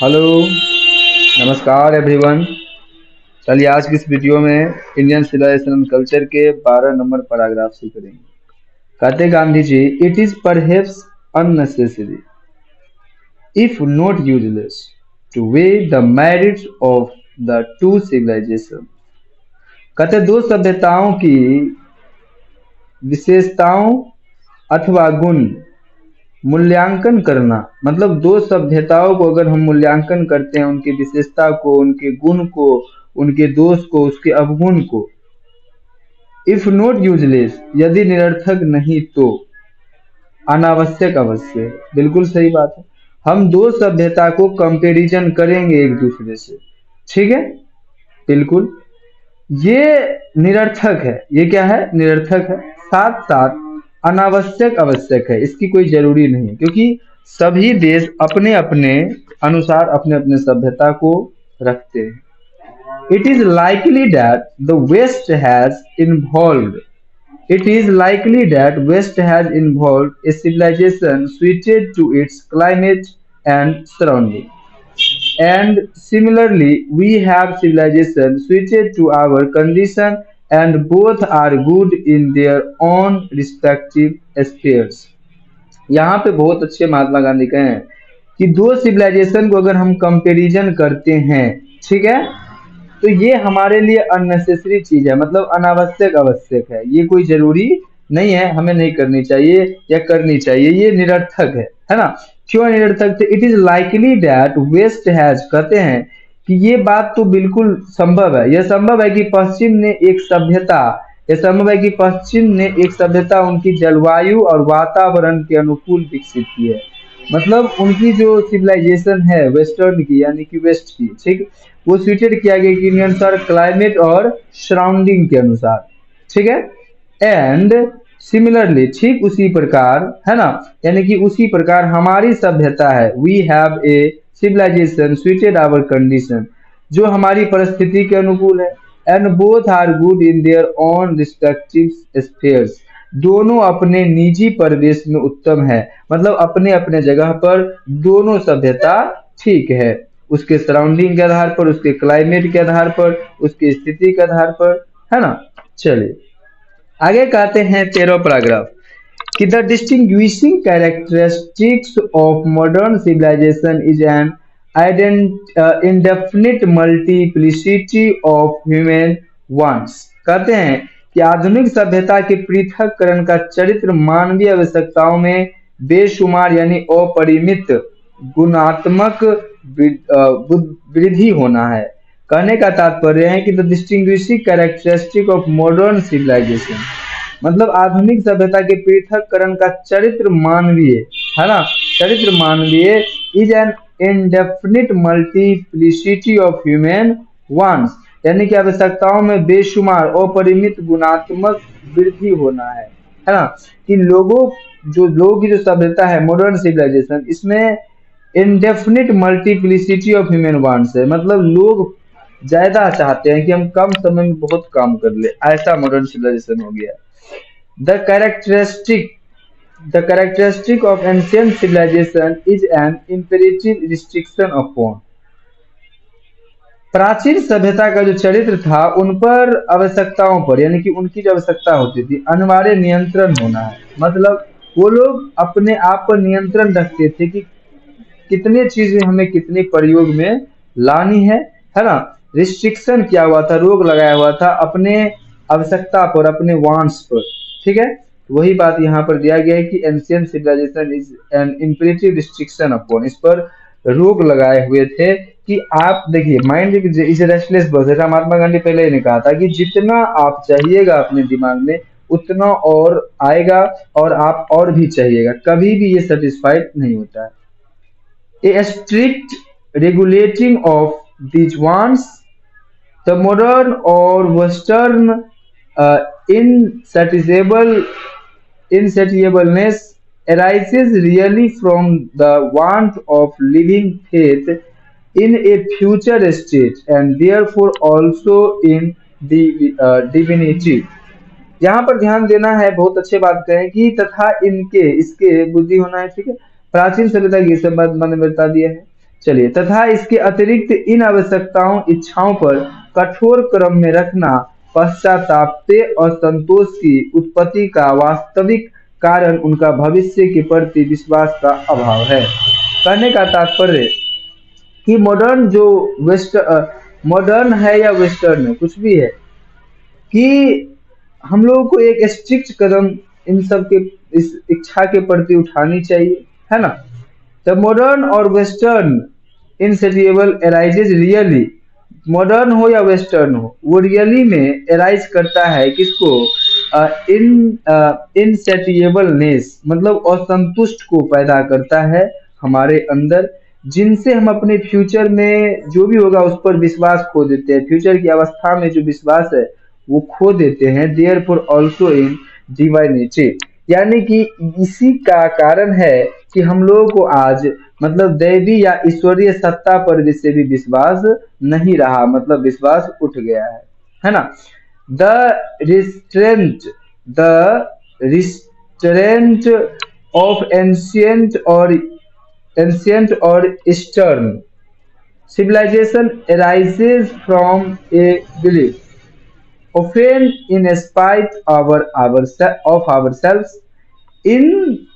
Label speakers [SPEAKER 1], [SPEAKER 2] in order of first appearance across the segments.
[SPEAKER 1] Hello, नमस्कार everyone. चलिए आज की इस वीडियो में इंडियन सिविलाइजेशन एंड कल्चर के 12 नंबर पैराग्राफ से करेंगे। कहते Gandhi ji, it is perhaps unnecessary if not useless to weigh the merits of the two civilisation. कहते दो सभ्यताओं की विशेषताओं अथवा गुण मूल्यांकन करना, मतलब दो सभ्यताओं को अगर हम मूल्यांकन करते हैं, उनकी विशेषता को, उनके गुण को, उनके दोष को, उसके अवगुण को, इफ नॉट यूजलेस यदि निरर्थक नहीं तो अनावश्यक अवश्य है। बिल्कुल सही बात है। हम दो सभ्यता को कंपैरिजन करेंगे एक दूसरे से, ठीक है। बिल्कुल ये निरर्थक है। ये क्या है? निरर्थक है। साथ साथ अनावश्यक आवश्यक है, इसकी कोई जरूरी नहीं है, क्योंकि सभी देश अपने अपने अनुसार अपने अपने सभ्यता को रखते हैं। It is likely that the west has involve It is likely that West has evolved a civilization suited to its climate and surrounding. And similarly, we have civilization suited to our condition and both are good in their own respective spheres. यहाँ पे बहुत अच्छे महात्मा गांधी कहे हैं कि दो civilisation को अगर हम कंपैरिजन करते हैं, ठीक है, तो ये हमारे लिए अननेसेसरी चीज है, मतलब अनावश्यक आवश्यक है। ये कोई जरूरी नहीं है, हमें नहीं करनी चाहिए या करनी चाहिए, ये निरर्थक है ना। क्यों निरर्थक थे? It is likely that west has, कहते हैं कि ये बात तो बिल्कुल संभव है, यह संभव है कि पश्चिम ने एक सभ्यता, यह संभव है कि पश्चिम ने एक सभ्यता उनकी जलवायु और वातावरण के अनुकूल विकसित की है। मतलब उनकी जो सिविलाइजेशन है वेस्टर्न की, यानी कि वेस्ट की, ठीक, वो स्वीटेड किया गया कि अनुसार क्लाइमेट और सराउंडिंग के अनुसार, ठीक है। एंड सिमिलरली, ठीक उसी प्रकार, है ना, यानी कि उसी प्रकार हमारी सभ्यता है। We have a civilization suited our condition, जो हमारी परिस्थिति के अनुकूल है। And both are good in their own respective spheres, दोनों अपने निजी परिवेश में उत्तम है, मतलब अपने अपने जगह पर दोनों सभ्यता ठीक है, उसके सराउंडिंग के आधार पर, उसके क्लाइमेट के आधार पर, उसकी स्थिति के आधार पर, है ना। चलिए आगे कहते हैं 13 पैराग्राफ कि the distinguishing characteristics of modern civilization is an indefinite multiplicity of human wants. कहते हैं कि आधुनिक सभ्यता के पृथक्करण का चरित्र मानवीय आवश्यकताओं में बेशुमार यानी अपरिमित गुणात्मक वृद्धि होना है। कहने का तात्पर्य है कि the distinguishing characteristic of modern civilization, मतलब आधुनिक सभ्यता के पृथक्करण का चरित्र मानवीय, है ना, चरित्र मानवीय is an indefinite multiplicity of human wants, यानी कि आवश्यकताओं में बेशुमार अपरिमित गुणात्मक वृद्धि होना है ना। कि लोगों की जो सभ्यता है मॉडर्न सिविलाइजेशन, इसमें indefinite multiplicity of human wants है, मतलब लोग ज्यादा चाहते हैं कि हम कम समय में बहुत काम कर ले, ऐसा मॉडर्न सिविलाइजेशन हो गया। The characteristic of ancient civilization is an imperative restriction upon, प्राचीन सभ्यता का जो चरित्र था उन पर आवश्यकताओं पर, यानी कि उनकी जो आवश्यकता होती थी, अनिवार्य नियंत्रण होना है। मतलब वो लोग अपने आप पर नियंत्रण रखते थे कि कितने चीजें हमें कितने प्रयोग में लानी है ना। रिस्ट्रिक्शन किया हुआ था, रोक लगाया हुआ था अपने आवश्यकता पर, अपने वांट्स पर, ठीक है। वही बात यहाँ पर दिया गया है कि ancient civilization is an imperative restriction upon, इस पर रोक लगाए हुए थे कि आप देखिए, माइंड इज रेस्टलेस बस, ऐसा महात्मा गांधी पहले ही ने कहा था कि जितना आप चाहिएगा अपने दिमाग में उतना और आएगा, और आप और भी चाहिएगा, कभी भी ये सेटिस्फाइड नहीं होता है। A strict regulating of these wants, the modern or Western insatiableness arises really from the want of living faith in a future state and therefore also in the divinity। यहाँ पर ध्यान देना है, बहुत अच्छे बात कहें कि तथा इनके इसके बुद्धि होना है, ठीक है। प्राचीन सभ्यता की सब मैंने बता दिया है चलिए, तथा इसके अतिरिक्त इन आवश्यकताओं इच्छाओं पर कठोर क्रम में रखना पश्चाताप और संतोष की उत्पत्ति का वास्तविक कारण उनका भविष्य के प्रति विश्वास का अभाव है। कहने का तात्पर्य कि मॉडर्न जो वेस्ट मॉडर्न है या वेस्टर्न है, कुछ भी है, कि हम लोगों को एक स्ट्रिक्ट कदम इन सब के इस इच्छा के प्रति उठानी चाहिए, है ना। द मॉडर्न और western insatiable arises really, modern हो या वेस्टर्न हो, वो रियली में एराइज करता है किसको, इन इनसेटिएबलनेस, मतलब असंतुष्ट को पैदा करता है हमारे अंदर, जिनसे हम अपने फ्यूचर में जो भी होगा उस पर विश्वास खो देते हैं। फ्यूचर की अवस्था में जो विश्वास है वो खो देते हैं। Therefore also in divinity, यानी कि इसी का कारण है कि हम लोगों को आज मतलब दैवी या ईश्वरीय सत्ता पर से भी विश्वास नहीं रहा, मतलब विश्वास उठ गया है ना। The restraint the restraint of ancient और eastern civilization arises from a belief, often in spite of ourselves, in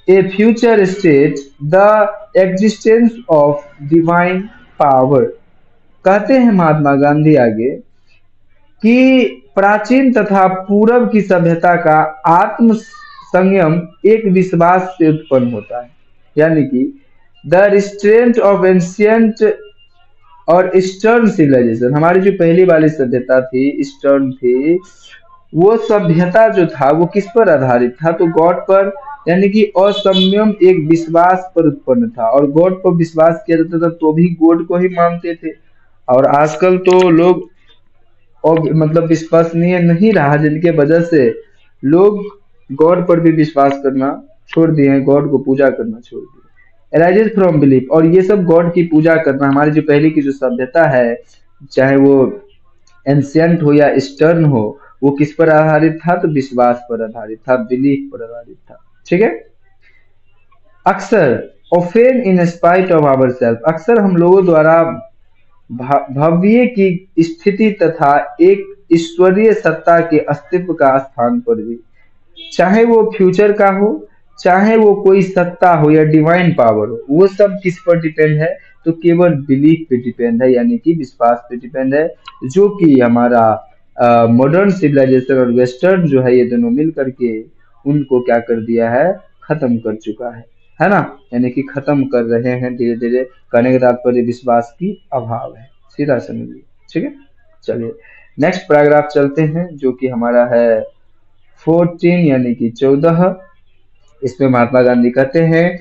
[SPEAKER 1] a future state, the existence of divine power। कहते हैं महात्मा गांधी आगे कि प्राचीन तथा पूर्व की सभ्यता का आत्म संयम एक विश्वास से उत्पन्न होता है, यानी कि द रिस्ट्रेंट ऑफ एंशियंट और ईस्टर्न सिविलाइजेशन, हमारी जो पहली वाली सभ्यता थी ईस्टर्न थी, वो सभ्यता जो था वो किस पर आधारित था, तो गॉड पर, यानी कि असंयम एक विश्वास पर उत्पन्न था। और गॉड पर विश्वास किया जाता था तो भी गॉड को ही मानते थे। और आजकल तो लोग और मतलब विश्वसनीय नहीं रहा, जिनके वजह से लोग गॉड पर भी विश्वास करना छोड़ दिए हैं, गॉड को पूजा करना छोड़ दिए। एराइजेस फ्रॉम बिलीफ, और ये सब गॉड की पूजा करना, हमारी जो पहले की जो सभ्यता है, चाहे वो एंशियंट हो या ईस्टर्न हो, वो किस पर आधारित था, तो विश्वास पर आधारित था, बिलीफ पर आधारित था। ठीक है। अक्सर often in spite of our self, अक्सर हम लोगों द्वारा भव्य की स्थिति तथा एक ईश्वरीय सत्ता के अस्तित्व का स्थान पर भी, चाहे वो फ्यूचर का हो, चाहे वो कोई सत्ता हो या डिवाइन पावर हो, वो सब किस पर डिपेंड है, तो केवल बिलीफ पे डिपेंड है, यानी कि विश्वास पे डिपेंड है, जो कि हमारा मॉडर्न सिविलाइजेशन और वेस्टर्न जो है ये दोनों मिल करके उनको क्या कर दिया है, खत्म कर चुका है ना। यानी कि खत्म कर रहे हैं धीरे धीरे, कहने के तात्पर्य विश्वास की अभाव है, सीधा समझिए। ठीक है। चलिए नेक्स्ट पैराग्राफ चलते हैं, जो कि हमारा है 14 यानी कि 14। इसमें महात्मा गांधी कहते हैं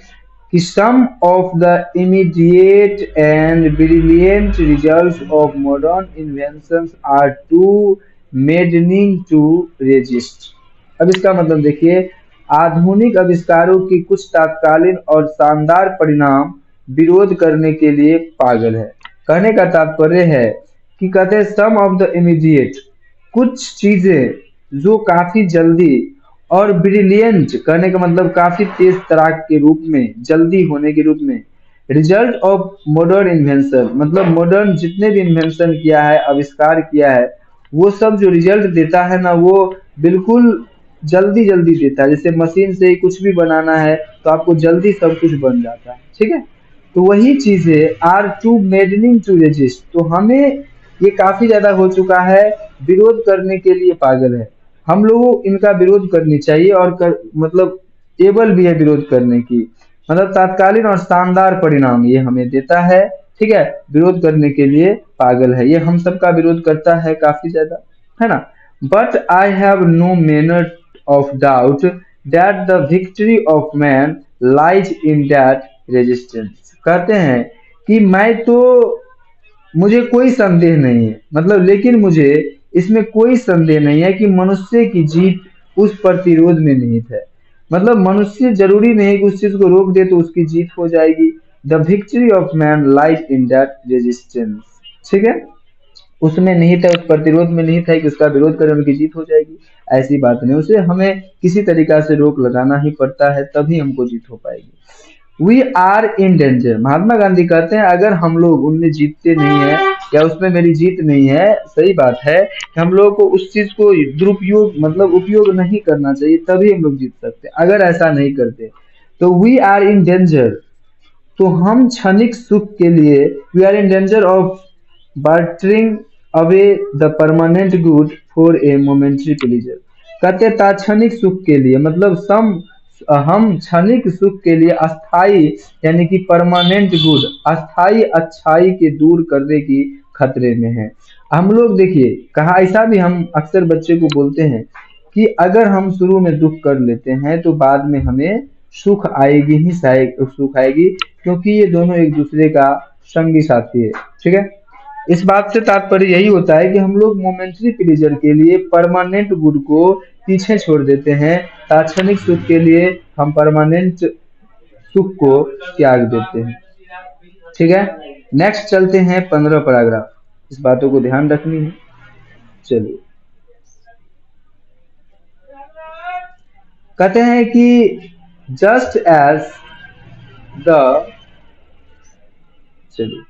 [SPEAKER 1] कि some of the immediate and brilliant results of modern inventions are too maddening to resist. अब इसका मतलब देखिए, आधुनिक आविष्कारों की कुछ तात्कालीन और शानदार परिणाम विरोध करने के लिए पागल है। कहने का तात्पर्य है कि कहते हैं सम ऑफ द इमीडिएट, कुछ चीजें जो काफी जल्दी, और ब्रिलियंट कहने का मतलब काफी तेज तराक के रूप में, जल्दी होने के रूप में, रिजल्ट ऑफ मॉडर्न इन्वेंशन, मतलब मॉडर्न जितने भी इन्वेंशन किया है, आविष्कार किया है, वो सब जो रिजल्ट देता है ना, वो बिल्कुल जल्दी जल्दी देता है। जैसे मशीन से ही कुछ भी बनाना है तो आपको जल्दी सब कुछ बन जाता है। ठीक है। तो वही चीजें are too maddening to resist, तो हमें ये काफी ज्यादा हो चुका है, विरोध करने के लिए पागल है। हम लोगों इनका विरोध करनी चाहिए और मतलब एबल भी है विरोध करने की, मतलब तात्कालीन और शानदार परिणाम ये हमें देता है। ठीक है। विरोध करने के लिए पागल है, ये हम सबका विरोध करता है काफी ज्यादा, है ना। But I have no manner of doubt that the victory of man lies in that resistance. कहते हैं कि मैं तो, मुझे कोई संदेह नहीं है, मतलब लेकिन मुझे इसमें कोई संदेह नहीं है कि मनुष्य की जीत उस प्रतिरोध में निहित है। मतलब मनुष्य जरूरी नहीं कि उस चीज को रोक दे तो उसकी जीत हो जाएगी। The victory of man lies in that resistance. ठीक है। उसमें निहित है, उस प्रतिरोध में निहित है कि उसका विरोध करें उनकी जीत हो जाएगी, ऐसी बात नहीं। उसे हमें किसी तरीका से रोक लगाना ही पड़ता है, तभी हमको जीत हो पाएगी। We are in danger. Mahatma Gandhi कहते हैं अगर हम लोग उनमें जीतते नहीं है या उसमें मेरी जीत नहीं है, सही बात है कि हम लोगों को उस चीज को दुरुपयोग मतलब उपयोग नहीं करना चाहिए, तभी हम लोग जीत सकते हैं। अगर ऐसा नहीं करते तो वी आर इन डेंजर, तो हम क्षणिक सुख के लिए, we are in danger of bartering away the permanent good for a momentary pleasure. कहते तात्क्षणिक सुख के लिए, मतलब हम क्षणिक सुख के लिए अस्थाई यानी कि परमानेंट गुड, अस्थाई अच्छाई के दूर करने की खतरे में है। हम लोग देखिए कहा, ऐसा भी हम अक्सर बच्चे को बोलते हैं कि अगर हम शुरू में दुख कर लेते हैं तो बाद में हमें सुख आएगी ही सुख आएगी, क्योंकि ये दोनों एक दूसरे का संगी साथी है। ठीक है, इस बात से तात्पर्य यही होता है कि हम लोग मोमेंट्री प्लीजर के लिए परमानेंट गुड को पीछे छोड़ देते हैं, तात्क्षणिक सुख के लिए हम परमानेंट सुख को त्याग देते हैं। ठीक है, नेक्स्ट चलते हैं 15 पैराग्राफ, इस बातों को ध्यान रखनी है। चलिए, कहते हैं कि जस्ट एज द चलिए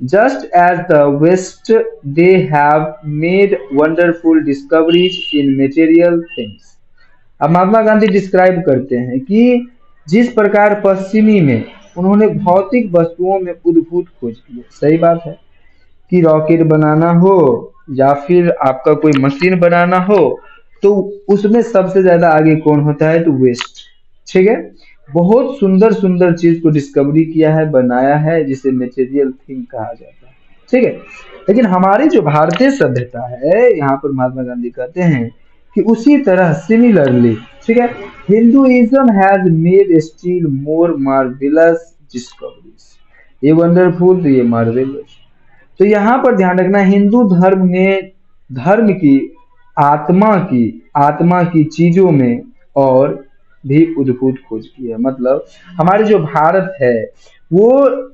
[SPEAKER 1] just as the West, they have made wonderful discoveries in material things। अब महात्मा गांधी डिस्क्राइब करते हैं कि जिस प्रकार पश्चिमी में उन्होंने भौतिक वस्तुओं में उद्भूत खोज की, सही बात है कि रॉकेट बनाना हो या फिर आपका कोई मशीन बनाना हो, तो उसमें सबसे ज्यादा आगे कौन होता है, तो वेस्ट। ठीक है, बहुत सुंदर सुंदर चीज को डिस्कवरी किया है, बनाया है, जिसे मटेरियल थिंग कहा जाता है। ठीक है, लेकिन हमारी जो भारतीय सभ्यता है, यहाँ पर महात्मा गांधी कहते हैं कि उसी तरह सिमिलरली, ठीक है, Hinduism has made still more marvellous discoveries. ये वंडरफुल तो ये मार्वेलस। तो यहाँ पर ध्यान रखना, हिंदू धर्म ने धर्म की आत्मा की चीजों में और भी उद्भूत खोज की है। मतलब हमारे जो भारत है वो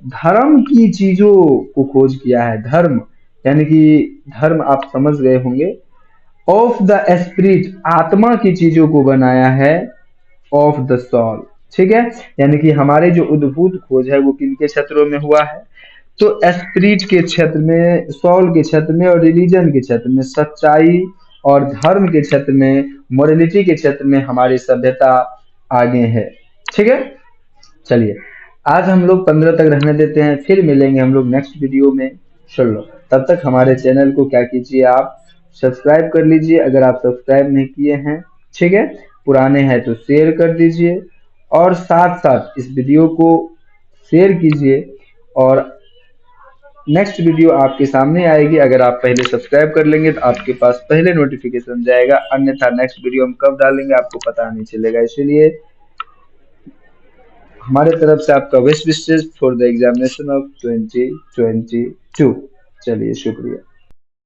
[SPEAKER 1] धर्म की चीजों को खोज किया है। धर्म यानी कि धर्म आप समझ गए होंगे, ऑफ द स्पिरिट आत्मा की चीजों को बनाया है, ऑफ द सॉल। ठीक है, यानी कि हमारे जो उद्भूत खोज है वो किनके क्षेत्रों में हुआ है, तो स्पिरिट के क्षेत्र में, सॉल के क्षेत्र में और रिलीजन के क्षेत्र में, सच्चाई और धर्म के क्षेत्र में, मोरलिटी के क्षेत्र में हमारी सभ्यता आगे है। ठीक है, चलिए आज हम लोग 15 तक रहने देते हैं, फिर मिलेंगे हम लोग नेक्स्ट वीडियो में। चलो तब तक हमारे चैनल को क्या कीजिए, आप सब्सक्राइब कर लीजिए अगर आप सब्सक्राइब नहीं किए हैं। ठीक है, पुराने हैं तो शेयर कर दीजिए और साथ साथ इस वीडियो को शेयर कीजिए और नेक्स्ट वीडियो आपके सामने आएगी। अगर आप पहले सब्सक्राइब कर लेंगे तो आपके पास पहले नोटिफिकेशन जाएगा, अन्यथा नेक्स्ट वीडियो हम कब डालेंगे आपको पता नहीं चलेगा। इसीलिए हमारे तरफ से आपका best wishes for the examination of 2022। चलिए शुक्रिया।